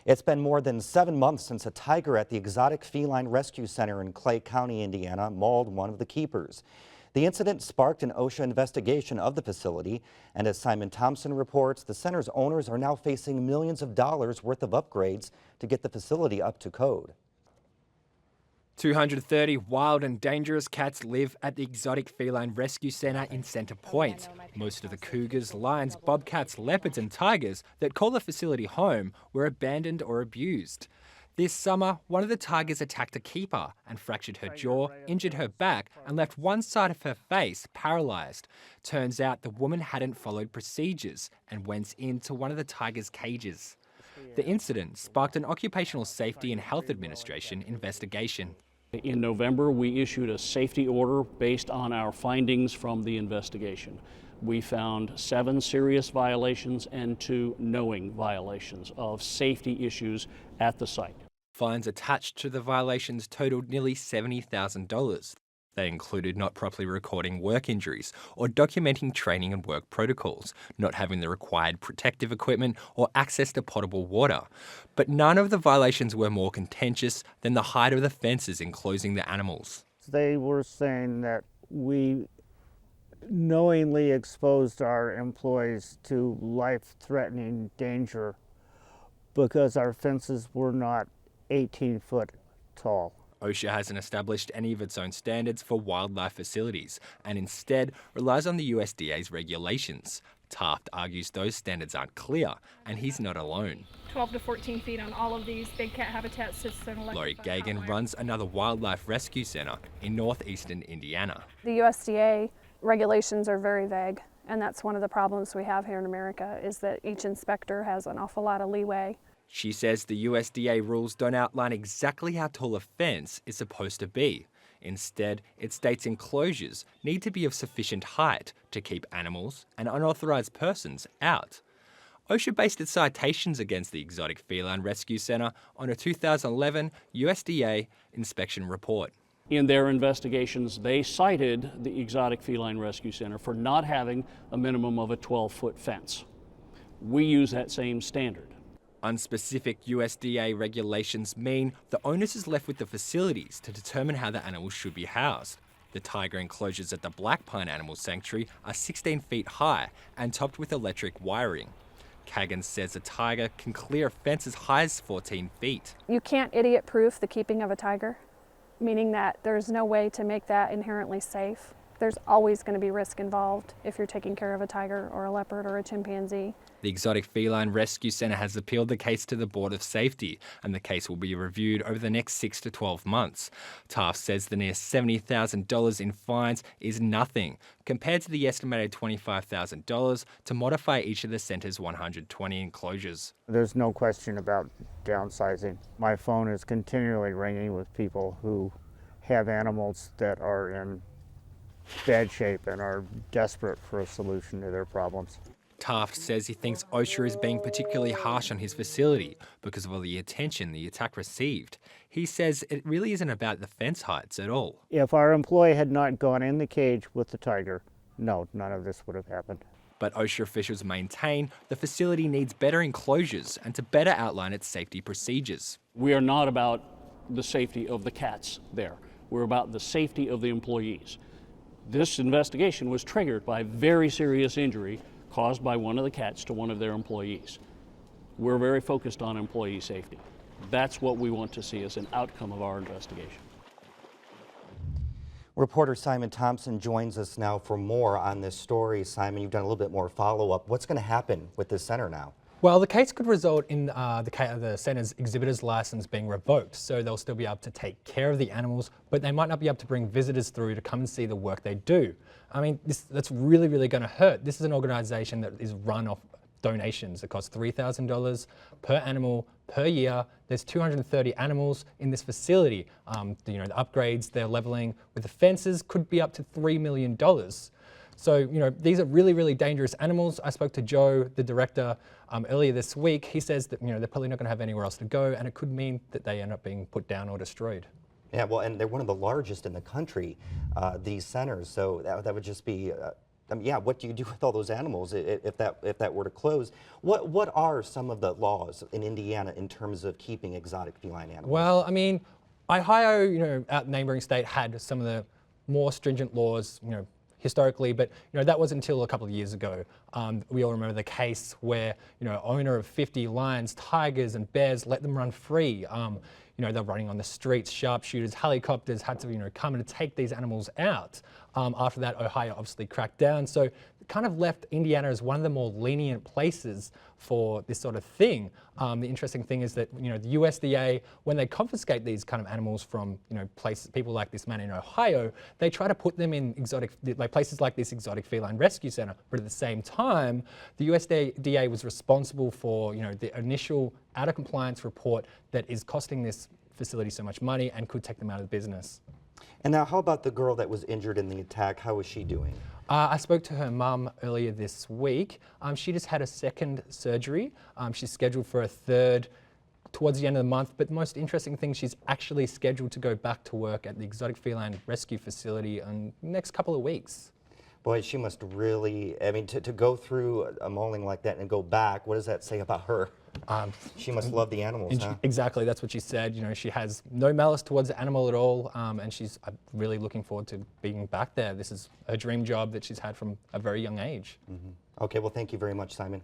It's been more than 7 months since a tiger at the Exotic Feline Rescue Center in Clay County, Indiana, mauled one of the keepers. The incident sparked an OSHA investigation of the facility, and as Simon Thompson reports, the center's owners are now facing millions of dollars worth of upgrades to get the facility up to code. 230 wild and dangerous cats live at the Exotic Feline Rescue Center in Center Point. Most of the cougars, lions, bobcats, leopards and tigers that call the facility home were abandoned or abused. This summer, one of the tigers attacked a keeper and fractured her jaw, injured her back and left one side of her face paralysed. Turns out the woman hadn't followed procedures and went into one of the tiger's cages. The incident sparked an Occupational Safety and Health Administration investigation. In November, we issued a safety order based on our findings from the investigation. We found 7 serious violations and 2 knowing violations of safety issues at the site. Fines attached to the violations totaled nearly $70,000. They included not properly recording work injuries or documenting training and work protocols, not having the required protective equipment or access to potable water. But none of the violations were more contentious than the height of the fences enclosing the animals. They were saying that we knowingly exposed our employees to life-threatening danger because our fences were not 18 foot tall. OSHA hasn't established any of its own standards for wildlife facilities and instead relies on the USDA's regulations. Taft argues those standards aren't clear, and he's not alone. 12 to 14 feet on all of these big cat habitat systems. Laurie Gagan runs another wildlife rescue center in northeastern Indiana. The USDA regulations are very vague, and that's one of the problems we have here in America, is that each inspector has an awful lot of leeway. She says the USDA rules don't outline exactly how tall a fence is supposed to be. Instead, it states enclosures need to be of sufficient height to keep animals and unauthorized persons out. OSHA based its citations against the Exotic Feline Rescue Center on a 2011 USDA inspection report. In their investigations, they cited the Exotic Feline Rescue Center for not having a minimum of a 12-foot fence. We use that same standard. Unspecific USDA regulations mean the onus is left with the facilities to determine how the animals should be housed. The tiger enclosures at the Black Pine Animal Sanctuary are 16 feet high and topped with electric wiring. Kagan says a tiger can clear a fence as high as 14 feet. You can't idiot-proof the keeping of a tiger, meaning that there's no way to make that inherently safe. There's always going to be risk involved if you're taking care of a tiger or a leopard or a chimpanzee. The Exotic Feline Rescue Center has appealed the case to the Board of Safety, and the case will be reviewed over the next 6 to 12 months. Taft says the near $70,000 in fines is nothing compared to the estimated $25,000 to modify each of the center's 120 enclosures. There's no question about downsizing. My phone is continually ringing with people who have animals that are in bad shape and are desperate for a solution to their problems. Taft says he thinks OSHA is being particularly harsh on his facility because of all the attention the attack received. He says it really isn't about the fence heights at all. If our employee had not gone in the cage with the tiger, no, none of this would have happened. But OSHA officials maintain the facility needs better enclosures and to better outline its safety procedures. We are not about the safety of the cats there. We're about the safety of the employees. This investigation was triggered by very serious injury caused by one of the cats to one of their employees. We're very focused on employee safety. That's what we want to see as an outcome of our investigation. Reporter Simon Thompson joins us now for more on this story. Simon, you've done a little bit more follow-up. What's going to happen with this center now? Well, the case could result in the centre's exhibitor's license being revoked, so they'll still be able to take care of the animals, but they might not be able to bring visitors through to come and see the work they do. I mean, that's really, really going to hurt. This is an organisation that is run off donations. It costs $3,000 per animal per year. There's 230 animals in this facility. The upgrades they're levelling with the fences could be up to $3 million. So, these are really, really dangerous animals. I spoke to Joe, the director, earlier this week. He says that, they're probably not going to have anywhere else to go, and it could mean that they end up being put down or destroyed. Yeah, well, and they're one of the largest in the country, these centers. So that would just be yeah, what do you do with all those animals if that were to close? What are some of the laws in Indiana in terms of keeping exotic feline animals? Well, I mean, Ohio, our neighboring state had some of the more stringent laws, historically, but that wasn't until a couple of years ago. We all remember the case where owner of 50 lions, tigers, and bears let them run free. They're running on the streets. Sharpshooters, helicopters had to come and take these animals out. After that, Ohio obviously cracked down. So it kind of left Indiana as one of the more lenient places for this sort of thing. The interesting thing is that the USDA, when they confiscate these kind of animals from people like this man in Ohio, they try to put them in places like this exotic feline rescue center. But at the same time, the USDA was responsible for the initial out of compliance report that is costing this facility so much money and could take them out of the business. And now, how about the girl that was injured in the attack? How is she doing? I spoke to her mum earlier this week. She just had a second surgery. She's scheduled for a third towards the end of the month. But the most interesting thing, she's actually scheduled to go back to work at the Exotic Feline Rescue Facility in the next couple of weeks. Boy, she must really, I mean, to go through a mauling like that and go back, what does that say about her? She must love the animals, huh? Exactly, that's what she said. She has no malice towards the animal at all, and she's really looking forward to being back there. This is a dream job that she's had from a very young age. Okay, well, thank you very much, Simon.